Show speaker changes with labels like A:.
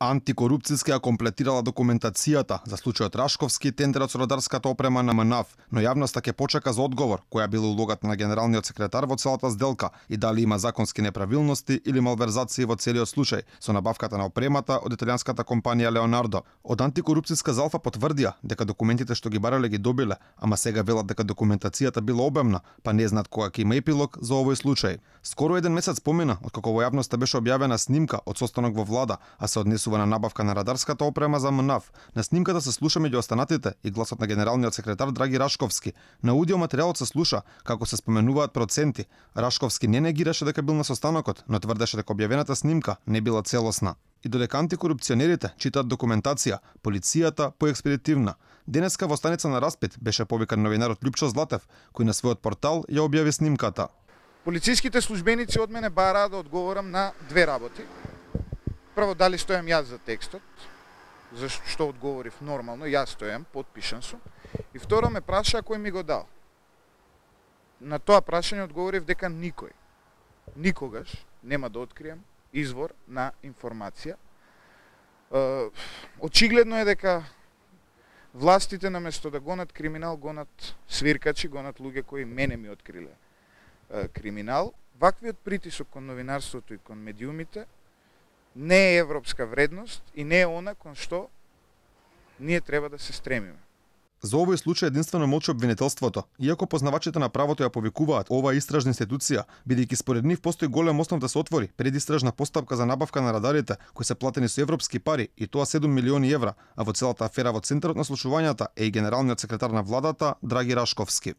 A: Антикорупцијски ја комплетирала документацијата за случајот Рашковски и тендерот со радарската опрема на МНАВ, но јавноста ќе почека за одговор која била улогата на генералниот секретар во целата сделка и дали има законски неправилности или малверзации во целиот случај со набавката на опремата од италијанската компанија Леонардо. Од антикорупцијска залфа потврдија дека документите што ги барале ги добиле, ама сега велат дека документацијата била обемна, па не знаат кога ќе има епилог за овој случај. Скоро еден месец помина откако во јавноста беше објавена снимка од состанок во влада, а се однесува на набавка на радарската опрема за МНАВ. На снимката се слуша меѓу останатите и гласот на генералниот секретар Драги Рашковски. На аудио материјалот се слуша како се споменуваат проценти. Рашковски не негираше дека бил на состанокот, но тврдеше дека објавената снимка не била целосна. И додека антикорупционерите читаат документација, полицијата поекспедитивна. Денеска во станица на Распет беше повикан новинарот Љупчо Златев, кој на својот портал ја објави снимката.
B: Полициските службеници од мене бараа да одговорам на две работи. Прво, дали стојам јас за текстот, за што одговорив нормално, јас стојам, подпишан сум. И второ, ме праша кој ми го дал. На тоа прашање одговорив дека никој, никогаш нема да открием извор на информација. Очигледно е дека властите наместо да гонат криминал, гонат свиркачи, гонат луѓе кои мене ми откриле криминал. Ваквиот притисок кон новинарството и кон медиумите не е европска вредност и не е она кон што ние треба да се стремиме.
A: За овој случај единствено молчи обвинителството, иако познавачите на правото ја повикуваат оваа истражна институција, бидејќи според нив постои голем основ да се отвори предистражна постапка за набавка на радарите кои се платени со европски пари, и тоа 7 милиони евра, а во целата афера во центарот на слушувањата е и генералниот секретар на владата Драги Рашковски.